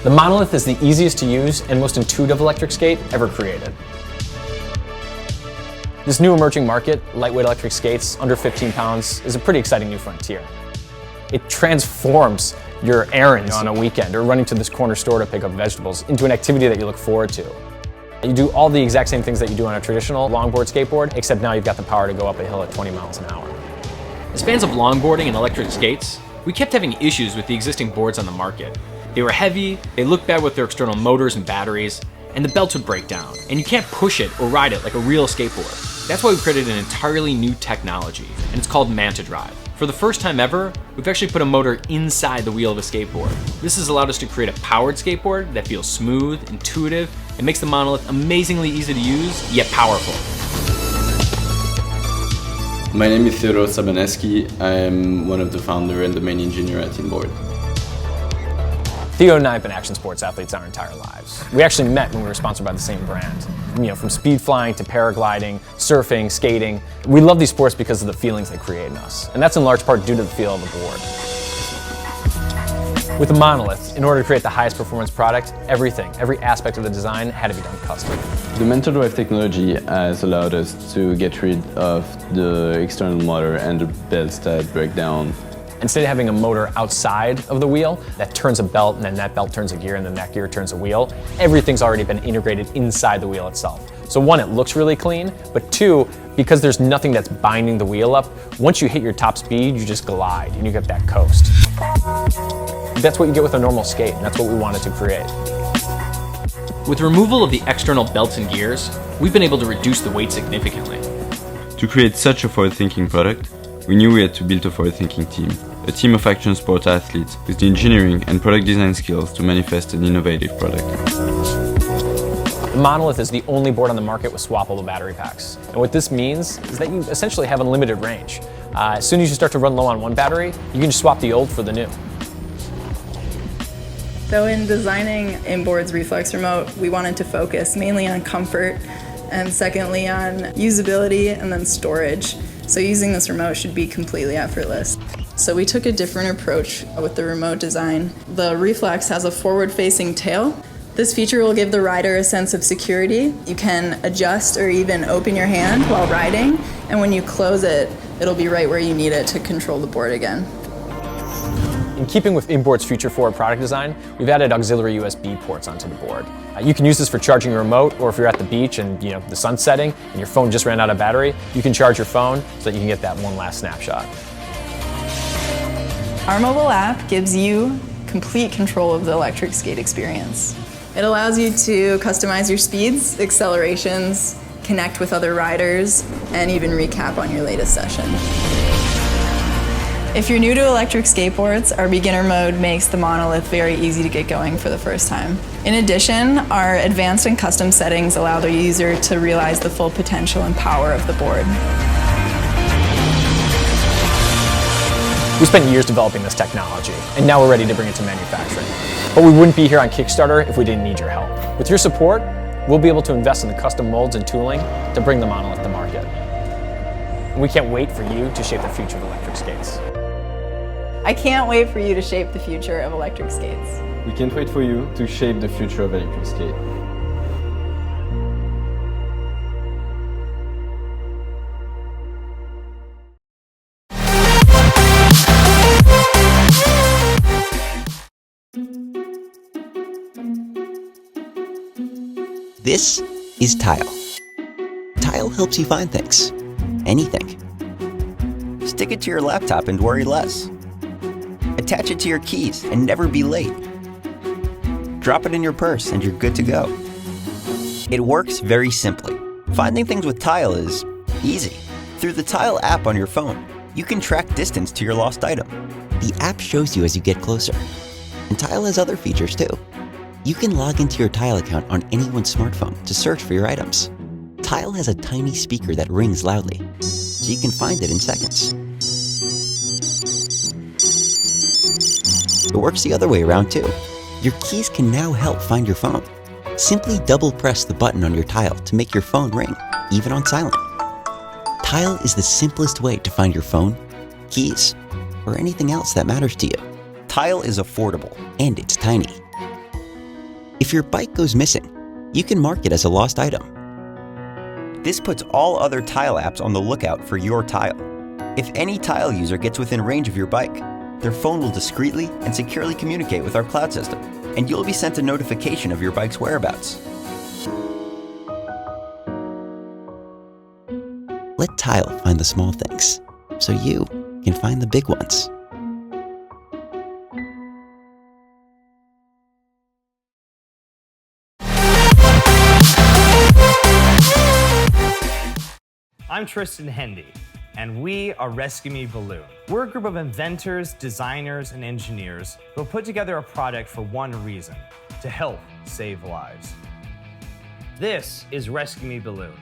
The Monolith is the easiest to use and most intuitive electric skate ever created. This new emerging market, lightweight electric skates under 15 pounds, is a pretty exciting new frontier. It transforms your errands on a weekend or running to this corner store to pick up vegetables into an activity that you look forward to. You do all the exact same things that you do on a traditional longboard skateboard, except now you've got the power to go up a hill at 20 miles an hour. As fans of longboarding and electric skates, we kept having issues with the existing boards on the market. They were heavy, they looked bad with their external motors and batteries, and the belts would break down, and you can't push it or ride it like a real skateboard. That's why we created an entirely new technology, and it's called Manta Drive. For the first time ever, we've actually put a motor inside the wheel of a skateboard. This has allowed us to create a powered skateboard that feels smooth, intuitive, and makes the Monolith amazingly easy to use, yet powerful. My name is Theodore Sabaneski. I am one of the founder and the main engineer at Inboard. Theo and I have been action sports athletes our entire lives. We actually met when we were sponsored by the same brand. From speed flying to paragliding, surfing, skating. We love these sports because of the feelings they create in us. And that's in large part due to the feel of the board. With the Monolith, in order to create the highest performance product, every aspect of the design had to be done custom. The Manta Drive technology has allowed us to get rid of the external motor and the belts that break down. Instead of having a motor outside of the wheel that turns a belt and then that belt turns a gear and then that gear turns a wheel, everything's already been integrated inside the wheel itself. So one, it looks really clean, but two, because there's nothing that's binding the wheel up, once you hit your top speed, you just glide and you get that coast. That's what you get with a normal skate, and that's what we wanted to create. With removal of the external belts and gears, we've been able to reduce the weight significantly. To create such a forward-thinking product, we knew we had to build a forward-thinking team. A team of action sport athletes with the engineering and product design skills to manifest an innovative product. The Monolith is the only board on the market with swappable battery packs. And what this means is that you essentially have unlimited range. As soon as you start to run low on one battery, you can just swap the old for the new. So in designing Inboard's Reflex remote, we wanted to focus mainly on comfort and secondly on usability and then storage. So using this remote should be completely effortless. So we took a different approach with the remote design. The Reflex has a forward-facing tail. This feature will give the rider a sense of security. You can adjust or even open your hand while riding, and when you close it, it'll be right where you need it to control the board again. In keeping with Inboard's future-forward product design, we've added auxiliary USB ports onto the board. You can use this for charging your remote, or if you're at the beach and the sun's setting and your phone just ran out of battery, you can charge your phone so that you can get that one last snapshot. Our mobile app gives you complete control of the electric skate experience. It allows you to customize your speeds, accelerations, connect with other riders, and even recap on your latest session. If you're new to electric skateboards, our beginner mode makes the Monolith very easy to get going for the first time. In addition, our advanced and custom settings allow the user to realize the full potential and power of the board. We spent years developing this technology, and now we're ready to bring it to manufacturing. But we wouldn't be here on Kickstarter if we didn't need your help. With your support, we'll be able to invest in the custom molds and tooling to bring the Monolith to market. And we can't wait for you to shape the future of electric skates. I can't wait for you to shape the future of electric skates. We can't wait for you to shape the future of electric skate. This is Tile. Tile helps you find things. Anything. Stick it to your laptop and worry less. Attach it to your keys and never be late. Drop it in your purse and you're good to go. It works very simply. Finding things with Tile is easy. Through the Tile app on your phone, you can track distance to your lost item. The app shows you as you get closer. And Tile has other features too. You can log into your Tile account on anyone's smartphone to search for your items. Tile has a tiny speaker that rings loudly, so you can find it in seconds. It works the other way around too. Your keys can now help find your phone. Simply double press the button on your Tile to make your phone ring, even on silent. Tile is the simplest way to find your phone, keys, or anything else that matters to you. Tile is affordable and it's tiny. If your bike goes missing, you can mark it as a lost item. This puts all other Tile apps on the lookout for your Tile. If any Tile user gets within range of your bike, their phone will discreetly and securely communicate with our cloud system, and you'll be sent a notification of your bike's whereabouts. Let Tile find the small things, so you can find the big ones. I'm Tristan Hendy, and we are Rescue Me Balloon. We're a group of inventors, designers, and engineers who put together a product for one reason: to help save lives. This is Rescue Me Balloon,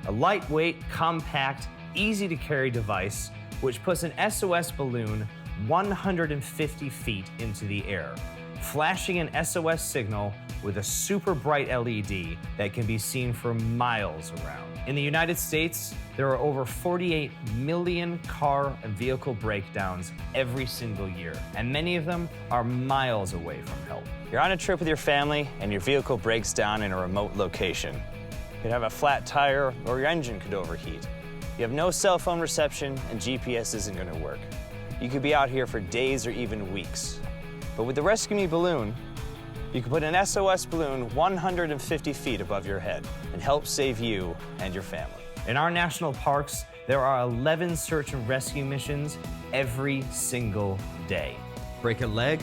a lightweight, compact, easy-to-carry device which puts an SOS balloon 150 feet into the air, flashing an SOS signal with a super bright LED that can be seen for miles around. In the United States, there are over 48 million car and vehicle breakdowns every single year, and many of them are miles away from help. You're on a trip with your family and your vehicle breaks down in a remote location. You could have a flat tire or your engine could overheat. You have no cell phone reception and GPS isn't going to work. You could be out here for days or even weeks. But with the Rescue Me Balloon, you can put an SOS balloon 150 feet above your head and help save you and your family. In our national parks, there are 11 search and rescue missions every single day. Break a leg,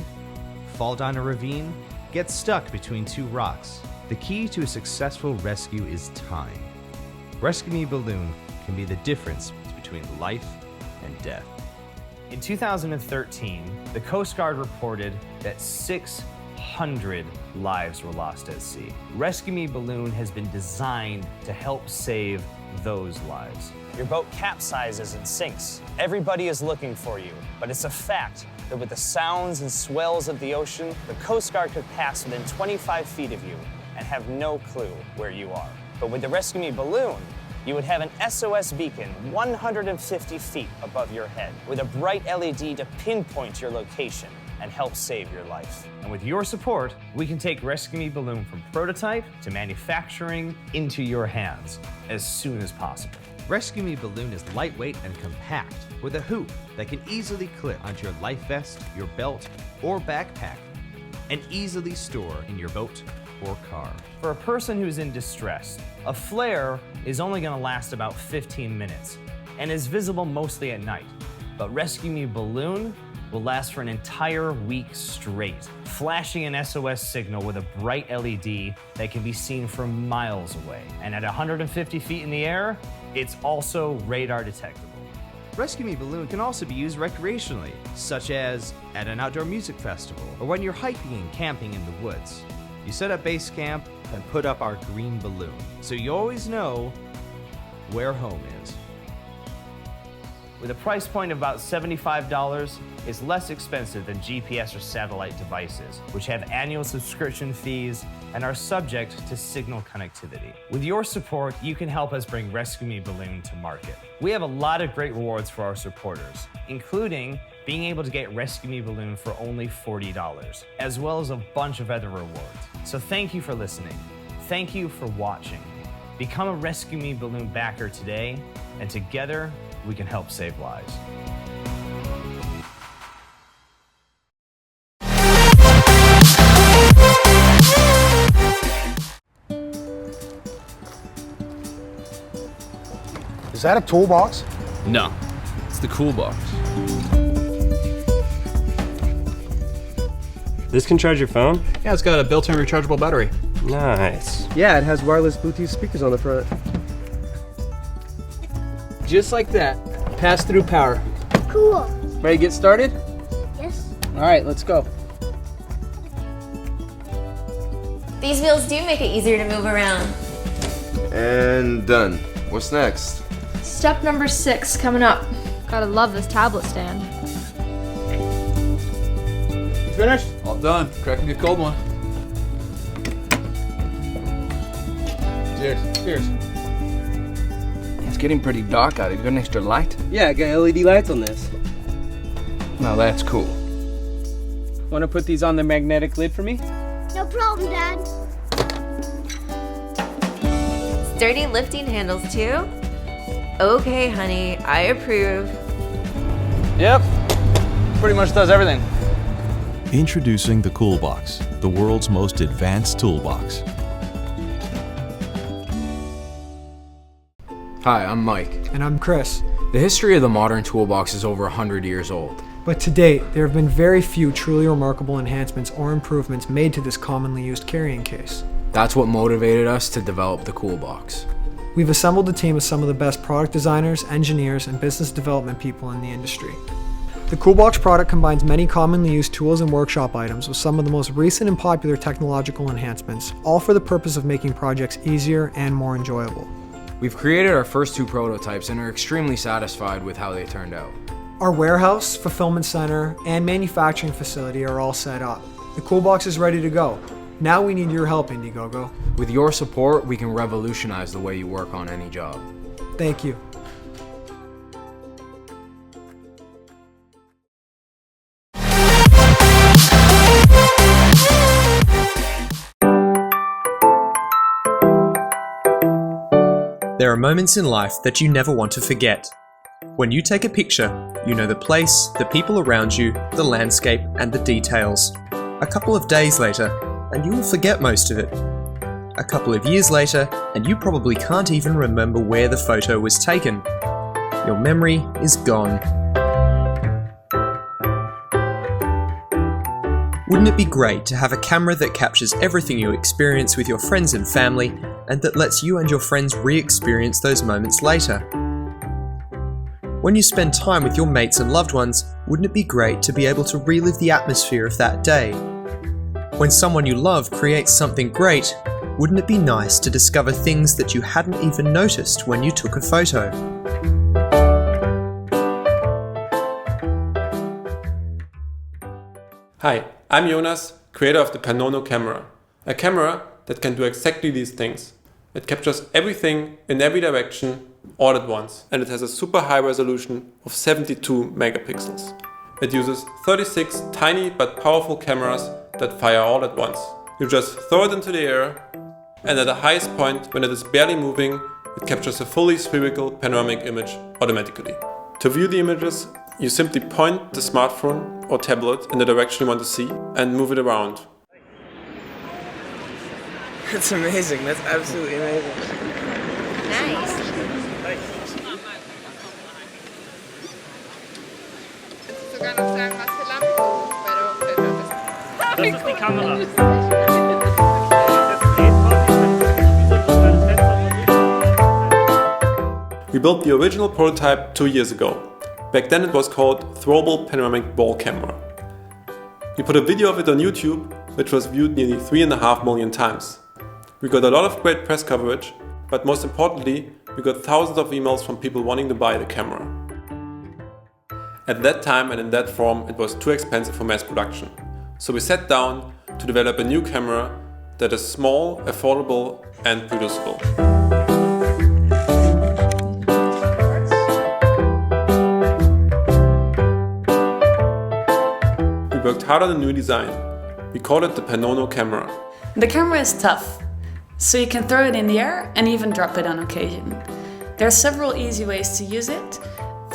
fall down a ravine, get stuck between two rocks. The key to a successful rescue is time. Rescue Me Balloon can be the difference between life and death. In 2013, the Coast Guard reported that 600 lives were lost at sea. Rescue Me Balloon has been designed to help save those lives. Your boat capsizes and sinks. Everybody is looking for you, but it's a fact that with the sounds and swells of the ocean, the Coast Guard could pass within 25 feet of you and have no clue where you are. But with the Rescue Me Balloon, you would have an SOS beacon 150 feet above your head with a bright LED to pinpoint your location and help save your life. And with your support, we can take Rescue Me Balloon from prototype to manufacturing into your hands as soon as possible. Rescue Me Balloon is lightweight and compact with a hoop that can easily clip onto your life vest, your belt, or backpack, and easily store in your boat or car. For a person who's in distress, a flare is only going to last about 15 minutes and is visible mostly at night. But Rescue Me Balloon will last for an entire week straight, flashing an SOS signal with a bright LED that can be seen from miles away. And at 150 feet in the air, it's also radar detectable. Rescue Me Balloon can also be used recreationally, such as at an outdoor music festival or when you're hiking and camping in the woods. You set up base camp and put up our green balloon, so you always know where home is. With a price point of about $75, it's less expensive than GPS or satellite devices, which have annual subscription fees and are subject to signal connectivity. With your support, you can help us bring Rescue Me Balloon to market. We have a lot of great rewards for our supporters, including being able to get Rescue Me Balloon for only $40, as well as a bunch of other rewards. So thank you for listening. Thank you for watching. Become a Rescue Me Balloon backer today, and together, we can help save lives. Is that a toolbox? No, it's the cool box. This can charge your phone? Yeah, it's got a built-in rechargeable battery. Nice. Yeah, it has wireless Bluetooth speakers on the front. Just like that. Pass-through power. Cool. Ready to get started? Yes. All right, let's go. These wheels do make it easier to move around. And done. What's next? Step number 6 coming up. Gotta love this tablet stand. You finished? All done. Crack me a cold one. Cheers. Cheers. It's getting pretty dark out. Have you got an extra light? Yeah, I got LED lights on this. Now that's cool. Want to put these on the magnetic lid for me? No problem, Dad. Sturdy lifting handles too? Okay, honey, I approve. Yep. Pretty much does everything. Introducing the Coolbox, the world's most advanced toolbox. Hi, I'm Mike. And I'm Chris. The history of the modern toolbox is over 100 years old. But to date, there have been very few truly remarkable enhancements or improvements made to this commonly used carrying case. That's what motivated us to develop the Coolbox. We've assembled a team of some of the best product designers, engineers, and business development people in the industry. The Coolbox product combines many commonly used tools and workshop items with some of the most recent and popular technological enhancements, all for the purpose of making projects easier and more enjoyable. We've created our first 2 prototypes and are extremely satisfied with how they turned out. Our warehouse, fulfillment center, and manufacturing facility are all set up. The Coolbox is ready to go. Now we need your help, Indiegogo. With your support, we can revolutionize the way you work on any job. Thank you. There are moments in life that you never want to forget. When you take a picture, you know the place, the people around you, the landscape, and the details. A couple of days later, and you will forget most of it. A couple of years later, and you probably can't even remember where the photo was taken. Your memory is gone. Wouldn't it be great to have a camera that captures everything you experience with your friends and family, and that lets you and your friends re-experience those moments later? When you spend time with your mates and loved ones, wouldn't it be great to be able to relive the atmosphere of that day? When someone you love creates something great, wouldn't it be nice to discover things that you hadn't even noticed when you took a photo? Hi, I'm Jonas, creator of the Panono camera. A camera that can do exactly these things. It captures everything in every direction all at once, and it has a super high resolution of 72 megapixels. It uses 36 tiny but powerful cameras that fire all at once. You just throw it into the air, and at the highest point, when it is barely moving, it captures a fully spherical panoramic image automatically. To view the images, you simply point the smartphone or tablet in the direction you want to see and move it around. That's amazing. That's absolutely amazing. Nice. Das ist die Kamera. We built the original prototype 2 years ago. Back then it was called Throwable Panoramic Ball Camera. We put a video of it on YouTube, which was viewed nearly 3.5 million times. We got a lot of great press coverage, but most importantly, we got thousands of emails from people wanting to buy the camera. At that time and in that form, it was too expensive for mass production. So we sat down to develop a new camera that is small, affordable, and producible. We worked hard on a new design. We called it the Panono camera. The camera is tough, so you can throw it in the air and even drop it on occasion. There are several easy ways to use it.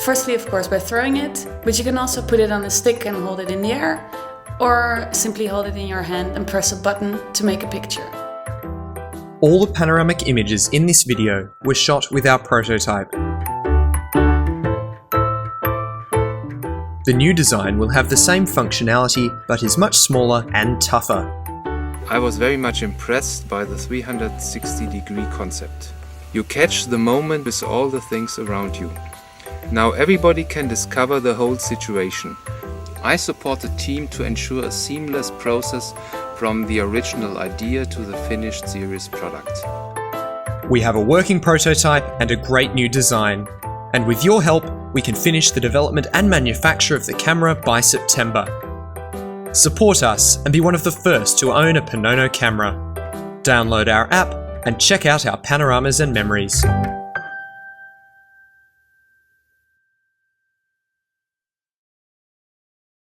Firstly, of course, by throwing it, but you can also put it on a stick and hold it in the air, or simply hold it in your hand and press a button to make a picture. All the panoramic images in this video were shot with our prototype. The new design will have the same functionality, but is much smaller and tougher. I was very much impressed by the 360-degree concept. You catch the moment with all the things around you. Now everybody can discover the whole situation. I support the team to ensure a seamless process from the original idea to the finished series product. We have a working prototype and a great new design. And with your help, we can finish the development and manufacture of the camera by September. Support us and be one of the first to own a Panono camera. Download our app and check out our panoramas and memories.